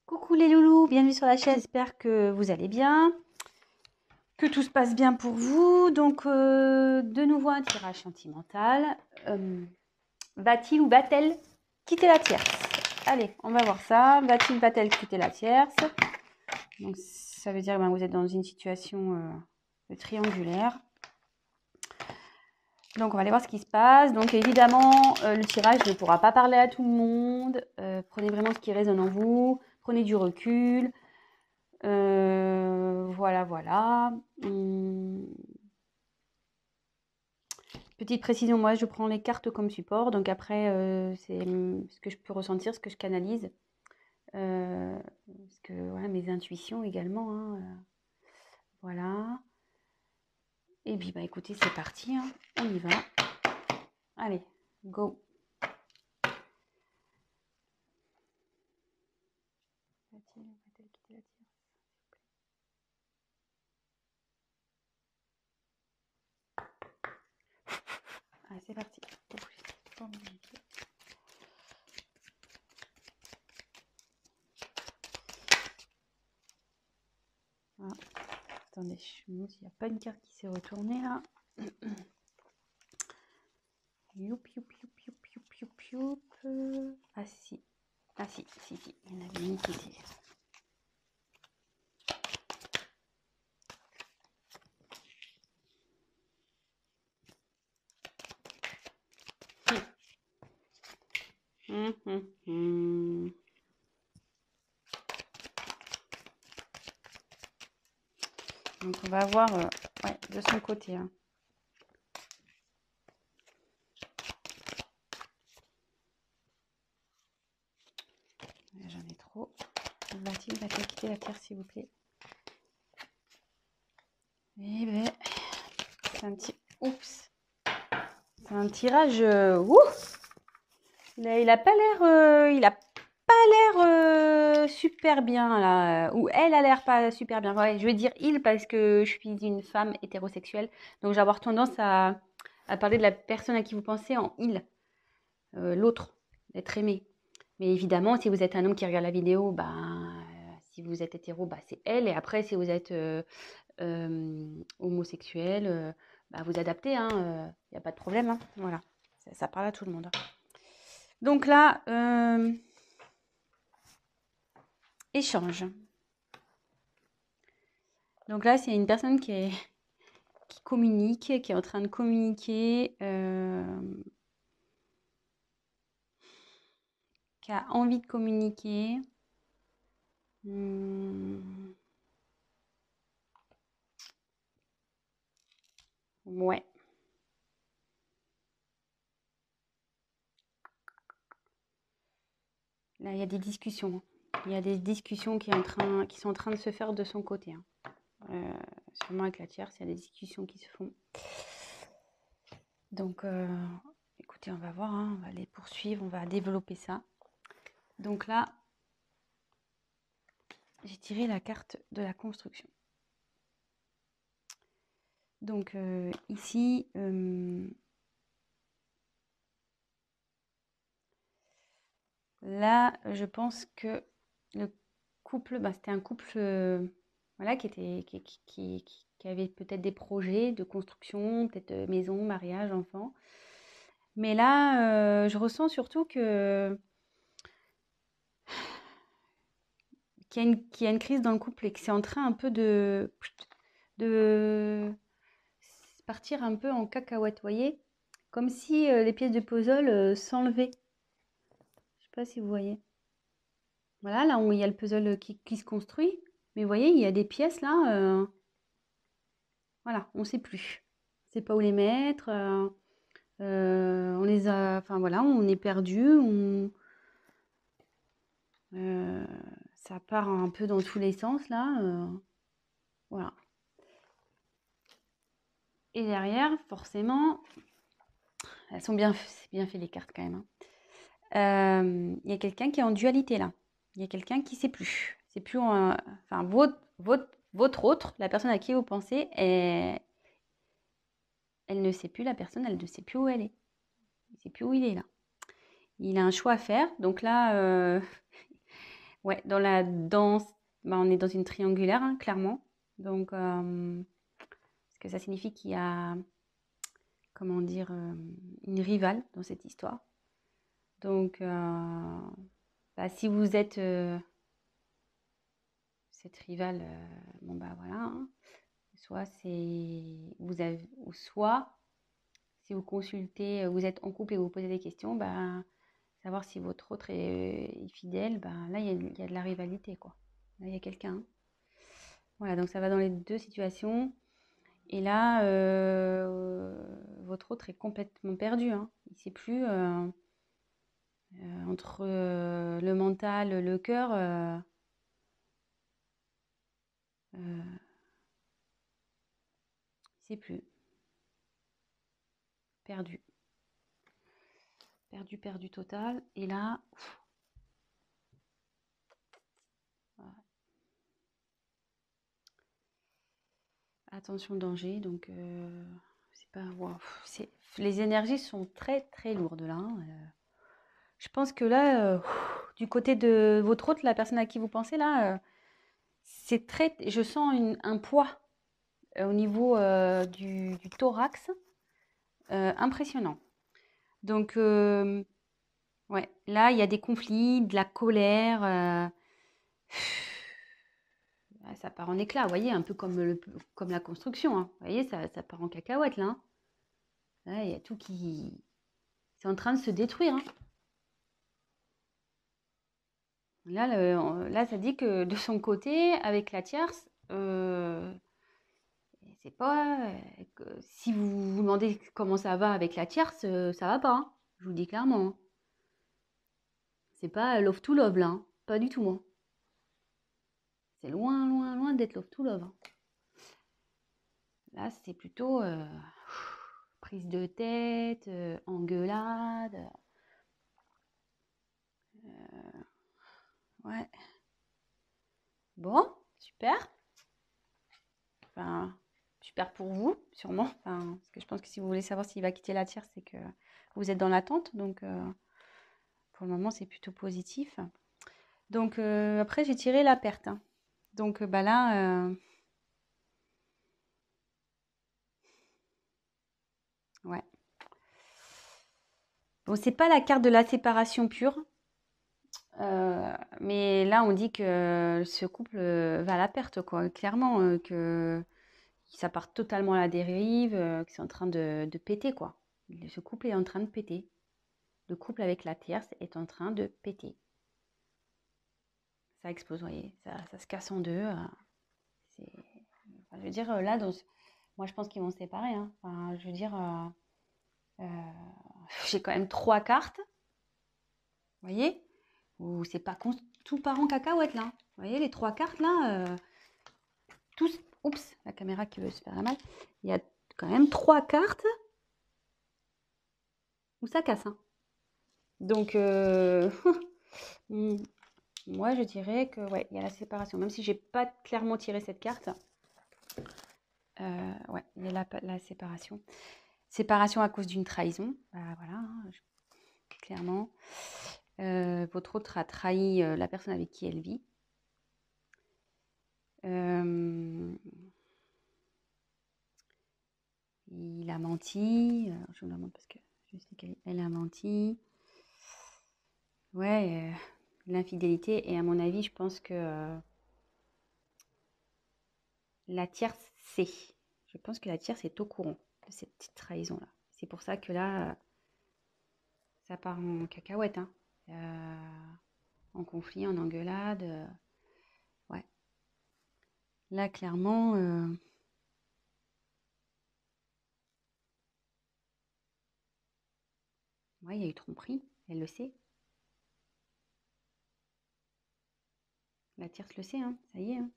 Coucou les loulous, bienvenue sur la chaîne, j'espère que vous allez bien, que tout se passe bien pour vous. Donc de nouveau un tirage sentimental. Va-t-il ou va-t-elle quitter la tierce? Allez, on va voir ça. Va-t-il, va-t-elle quitter la tierce? Donc ça veut dire que vous êtes dans une situation triangulaire. Donc on va aller voir ce qui se passe. Donc évidemment, le tirage ne pourra pas parler à tout le monde. Prenez vraiment ce qui résonne en vous. Prenez du recul. Voilà. Petite précision, moi je prends les cartes comme support, donc après c'est ce que je peux ressentir, ce que je canalise, parce que voilà, mes intuitions également, hein, voilà. Et puis bah écoutez, c'est parti, hein, on y va. Allez, go. Va-t-elle quitter la tierce? Allez, c'est parti. Ah, attendez, je me demande s'il n'y a pas une carte qui s'est retournée là. Youp. Ah si. Il y en avait une qui était. Donc on va voir ouais, de son côté. Hein. J'en ai trop. Va-t-il quitter la terre, s'il vous plaît? Eh ben, c'est un petit. Oups. C'est un tirage. Il a pas l'air. Il a pas l'air super bien là. Ou elle a l'air pas super bien. Ouais, je vais dire il parce que je suis une femme hétérosexuelle. Donc j'ai avoir tendance à parler de la personne à qui vous pensez en il. L'autre, d'être aimé. Mais évidemment, si vous êtes un homme qui regarde la vidéo, si vous êtes hétéro, c'est elle. Et après, si vous êtes homosexuel, vous adaptez. Il n'y a pas de problème. Hein, voilà, ça parle à tout le monde. Hein. Donc là, échange. Donc là, c'est une personne qui communique, qui est en train de communiquer, qui a envie de communiquer. Ouais. Là, il y a des discussions. Il y a des discussions qui sont en train de se faire de son côté. Hein. Sûrement avec la tierce, il y a des discussions qui se font. Donc, écoutez, on va voir. Hein, on va les poursuivre, on va développer ça. Donc là, j'ai tiré la carte de la construction. Donc ici, là, je pense que le couple, c'était un couple voilà, qui avait peut-être des projets de construction, peut-être maison, mariage, enfant. Mais là, je ressens surtout qu'il y a une crise dans le couple et que c'est en train un peu de partir un peu en cacahuète, voyez? Comme si les pièces de puzzle s'enlevaient. Je sais pas si vous voyez. Voilà, là où il y a le puzzle qui se construit. Mais vous voyez, il y a des pièces là. Voilà, on ne sait plus. On ne sait pas où les mettre. On les a. Enfin voilà, on est perdu. Ça part un peu dans tous les sens là. Voilà. Et derrière, forcément, elles sont bien fait les cartes quand même. Hein. Il y a quelqu'un qui est en dualité là. Il y a quelqu'un qui ne sait plus. C'est plus enfin votre autre, la personne à qui vous pensez, elle ne sait plus, la personne, elle ne sait plus où elle est. Il ne sait plus où il est là. Il a un choix à faire. Donc là, Ouais, dans la danse, bah, on est dans une triangulaire, hein, clairement. Donc, ce que ça signifie qu'il y a, comment dire, une rivale dans cette histoire. Donc, bah, si vous êtes cette rivale, bon bah voilà, hein. Soit c'est vous avez, ou soit si vous consultez, vous êtes en couple et vous posez des questions, bah, savoir si votre autre est fidèle, bah, là il y a de la rivalité quoi. Là il y a quelqu'un, hein. Voilà, donc ça va dans les deux situations. Et là, votre autre est complètement perdu, hein. Il ne sait plus entre le mental, le cœur. Il ne sait plus. Perdu. Perdu, perdu total. Et là, voilà. Attention danger. Donc, c'est pas. Wow, les énergies sont très très lourdes là, hein. Je pense que là, du côté de votre autre, la personne à qui vous pensez là, c'est très. Je sens un poids au niveau du thorax impressionnant. Donc, ouais, là, il y a des conflits, de la colère. Ah, ça part en éclats, vous voyez, un peu comme la construction, hein. Vous voyez, ça part en cacahuète, là, hein. Là, il y a tout qui... C'est en train de se détruire, hein. Là, là, ça dit que de son côté, avec la tierce, c'est pas... si vous vous demandez comment ça va avec la tierce, ça va pas, hein. Je vous le dis clairement, hein. C'est pas love to love, là, hein. Pas du tout, hein. C'est loin, loin, loin d'être love to love, hein. Là, c'est plutôt prise de tête, engueulade. Ouais. Bon, super. Enfin, super pour vous, sûrement. Enfin, parce que je pense que si vous voulez savoir s'il va quitter la tierce, c'est que vous êtes dans l'attente. Donc, pour le moment, c'est plutôt positif. Donc, après, j'ai tiré la perte, hein. Donc, bah là, ouais. Bon, c'est pas la carte de la séparation pure. Mais là, on dit que ce couple va à la perte, quoi. Clairement, que ça part totalement à la dérive, que c'est en train de péter, quoi. Ce couple est en train de péter. Le couple avec la tierce est en train de péter. Ça explose, vous voyez. Ça se casse en deux. Enfin, je veux dire, là, moi, je pense qu'ils vont se séparer, hein. Enfin, je veux dire, euh, j'ai quand même trois cartes, vous voyez, où c'est pas tout part en cacahuète, là. Vous voyez, les trois cartes, là, tous... Oups, la caméra qui veut se faire la mal. Il y a quand même trois cartes où ça casse, hein. Donc, moi, je dirais que, ouais, il y a la séparation. Même si j'ai pas clairement tiré cette carte, ouais, il y a la séparation. Séparation à cause d'une trahison. Bah, voilà, hein, clairement. Votre autre a trahi la personne avec qui elle vit. Il a menti. Je vous demande parce que je sais qu'elle a menti. Ouais, l'infidélité. Et à mon avis, je pense que la tierce sait. Je pense que la tierce est au courant de cette petite trahison-là. C'est pour ça que là, ça part en cacahuète, hein. En conflit, en engueulade. Ouais. Là, clairement, ouais, il y a eu tromperie. Elle le sait. La tierce le sait, hein. Ça y est, hein.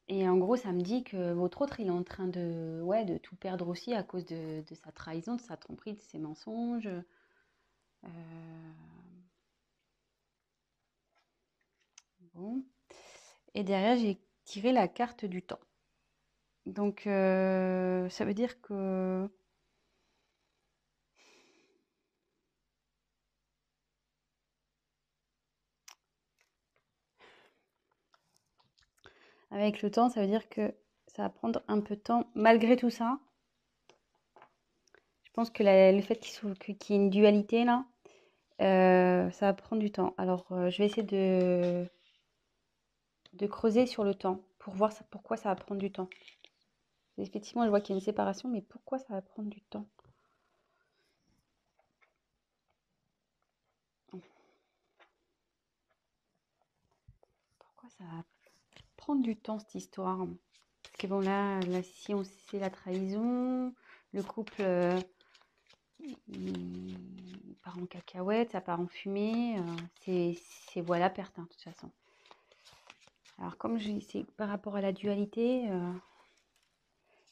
Et en gros, ça me dit que votre autre, il est en train de, ouais, de tout perdre aussi à cause de sa trahison, de sa tromperie, de ses mensonges. Bon. Et derrière, j'ai tiré la carte du temps. Donc, ça veut dire que avec le temps, ça veut dire que ça va prendre un peu de temps. Malgré tout ça, je pense que le fait qu'il y ait une dualité là, ça va prendre du temps. Alors, je vais essayer de creuser sur le temps pour voir pourquoi ça va prendre du temps. Effectivement, je vois qu'il y a une séparation, mais pourquoi ça va prendre du temps? Pourquoi ça va prendre du temps cette histoire? Parce que bon, là si on sait la trahison, le couple il part en cacahuète, ça part en fumée, c'est voilà perte, hein, de toute façon. Alors comme c'est par rapport à la dualité,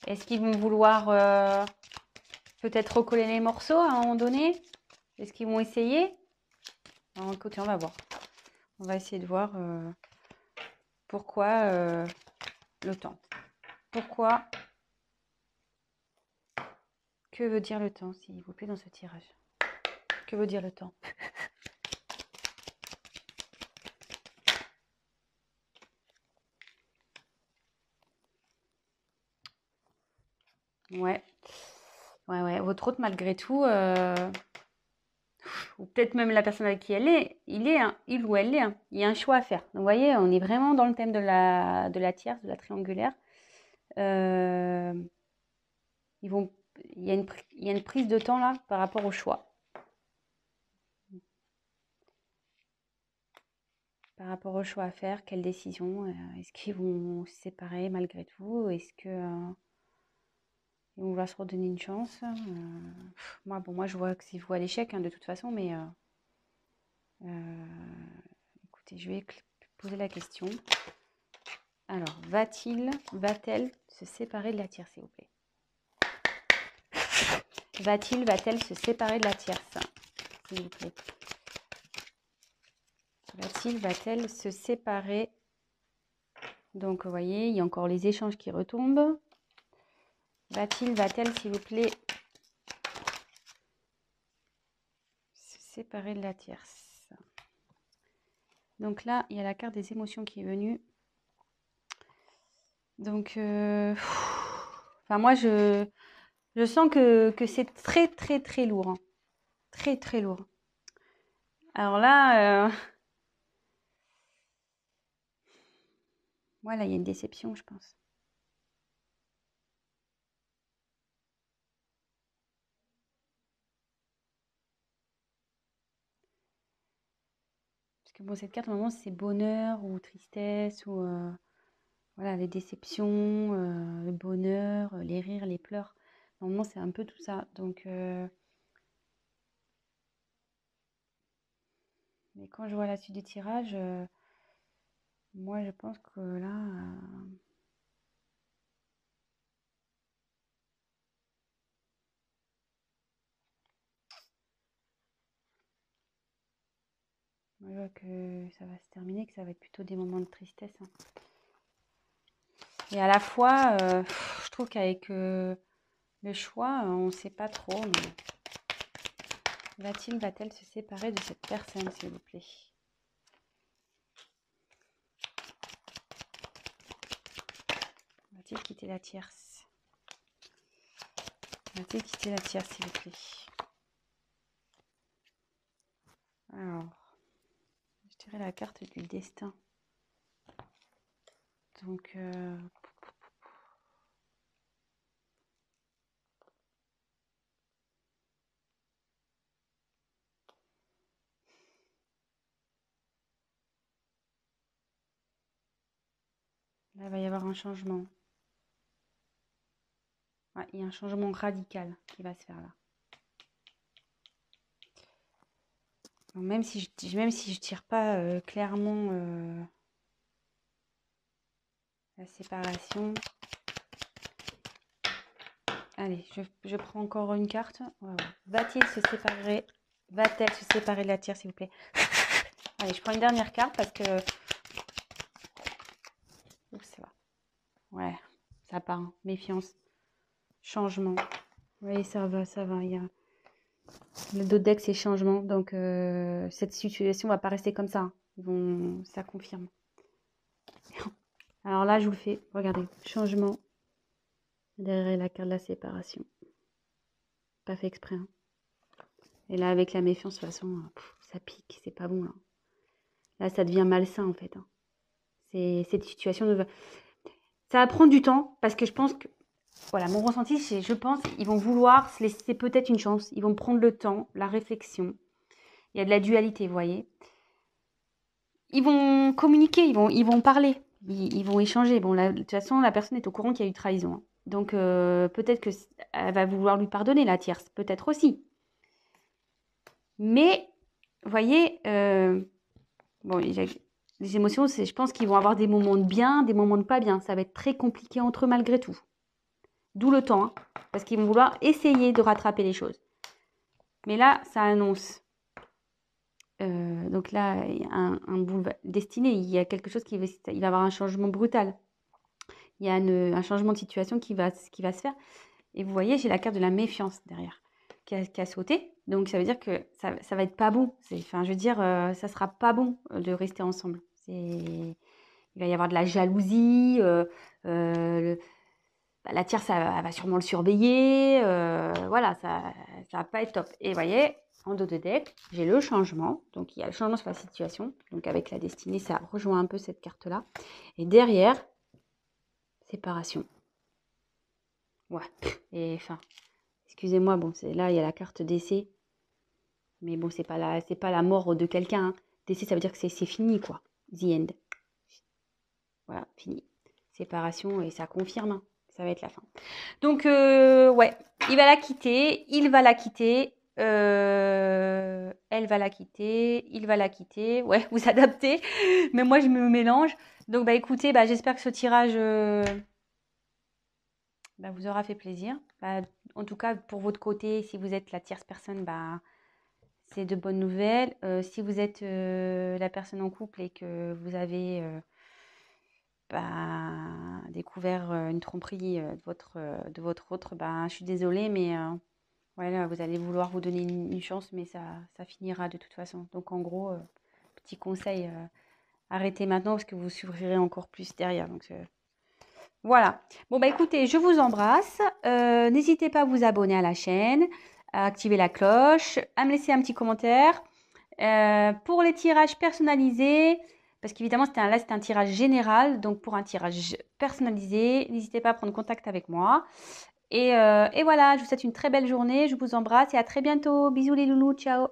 est-ce qu'ils vont vouloir peut-être recoller les morceaux à un moment donné? Est-ce qu'ils vont essayer? Alors, écoutez, on va voir. On va essayer de voir pourquoi le temps. Pourquoi? Que veut dire le temps, s'il vous plaît, dans ce tirage? Que veut dire le temps? Ouais. Ouais. Votre hôte, malgré tout, ou peut-être même la personne avec qui elle est, il ou elle est, hein, il y a un choix à faire. Donc, vous voyez, on est vraiment dans le thème de la tierce, de la triangulaire. Euh, il y a une prise de temps là par rapport au choix. Par rapport au choix à faire, quelle décision? Est-ce qu'ils vont se séparer malgré tout? Est-ce que ils vont vouloir se redonner une chance? Moi, je vois que c'est vous à l'échec, hein, de toute façon, mais écoutez, je vais poser la question. Alors, va-t-elle se séparer de la tierce, s'il vous plaît? Va-t-elle se séparer de la tierce, s'il vous plaît? Va-t-elle se séparer? Donc, vous voyez, il y a encore les échanges qui retombent. Va-t-elle, s'il vous plaît, se séparer de la tierce? Donc là, il y a la carte des émotions qui est venue. Donc, enfin, moi, je sens que c'est très, très, très lourd, hein. Très, très lourd. Alors là, voilà, il y a une déception, je pense. Parce que bon, cette carte, normalement, c'est bonheur ou tristesse ou voilà, les déceptions, le bonheur, les rires, les pleurs. Normalement, c'est un peu tout ça. Donc, mais quand je vois la suite du tirage, moi, je pense que là, moi, je vois que ça va se terminer, que ça va être plutôt des moments de tristesse, hein. Et à la fois, je trouve qu'avec le choix, on ne sait pas trop. Mais va-t-elle se séparer de cette personne, s'il vous plaît? Va-t-il quitter la tierce? Va-t-il quitter la tierce, s'il vous plaît? Alors, je dirais la carte du destin. Donc, là, il va y avoir un changement. Ouais, il y a un changement radical qui va se faire là. Donc, même si je tire pas clairement la séparation. Allez, je prends encore une carte. On va voir. Va-t-il se séparer? Va-t-elle se séparer de la tierce, s'il vous plaît? Allez, je prends une dernière carte parce que... Oups, ça va. Ouais, ça part, hein. Méfiance. Changement. Oui, ça va, ça va. Il y a... Le dos de deck, c'est changement. Donc, cette situation va pas rester comme ça, hein. Ça confirme. Alors là, je vous le fais. Regardez, changement derrière la carte de la séparation. Pas fait exprès. Hein. Et là, avec la méfiance, de toute façon, ça pique, c'est pas bon. Là, ça devient malsain, en fait. Hein. Cette situation, ça va prendre du temps, parce que je pense que, voilà, mon ressenti, c'est, je pense qu'ils vont vouloir se laisser peut-être une chance. Ils vont prendre le temps, la réflexion. Il y a de la dualité, vous voyez. Ils vont communiquer, ils vont parler, ils vont échanger. Bon, de toute façon, la personne est au courant qu'il y a eu trahison. Hein. Donc, peut-être qu'elle va vouloir lui pardonner, la tierce. Peut-être aussi. Mais, vous voyez, bon, les émotions, je pense qu'ils vont avoir des moments de bien, des moments de pas bien. Ça va être très compliqué entre eux malgré tout. D'où le temps, hein, parce qu'ils vont vouloir essayer de rattraper les choses. Mais là, ça annonce. Donc là, il y a un boulevard destiné. Il y a quelque chose il va y avoir un changement brutal. Il y a un changement de situation qui va se faire. Et vous voyez, j'ai la carte de la méfiance derrière qui a sauté. Donc ça veut dire que ça va être pas bon. Enfin, je veux dire, ça sera pas bon de rester ensemble. Il va y avoir de la jalousie. La tierce, elle va sûrement le surveiller. Voilà, ça va pas être top. Et vous voyez, en dos de deck, j'ai le changement. Donc, il y a le changement sur la situation. Donc, avec la destinée, ça rejoint un peu cette carte-là. Et derrière, séparation. Ouais. Et enfin, excusez-moi, bon, là, il y a la carte décès. Mais bon, c'est pas la mort de quelqu'un. Hein. Décès, ça veut dire que c'est fini, quoi. The end. Voilà, fini. Séparation, et ça confirme. Hein. Ça va être la fin. Donc, ouais, il va la quitter, il va la quitter, elle va la quitter, il va la quitter. Ouais, vous adaptez, mais moi, je me mélange. Donc, bah, écoutez, bah, j'espère que ce tirage bah, vous aura fait plaisir. Bah, en tout cas, pour votre côté, si vous êtes la tierce personne, bah, c'est de bonnes nouvelles. Si vous êtes la personne en couple et que vous avez bah, découvert une tromperie de votre autre, bah, je suis désolée, mais voilà, vous allez vouloir vous donner une chance, mais ça finira de toute façon. Donc en gros, petit conseil, arrêtez maintenant parce que vous souffrirez encore plus derrière. Donc voilà. Bon bah écoutez, je vous embrasse. N'hésitez pas à vous abonner à la chaîne, à activer la cloche, à me laisser un petit commentaire. Pour les tirages personnalisés, parce qu'évidemment là c'est un tirage général, donc pour un tirage personnalisé, n'hésitez pas à prendre contact avec moi. Et voilà, je vous souhaite une très belle journée, je vous embrasse et à très bientôt. Bisous les loulous, ciao.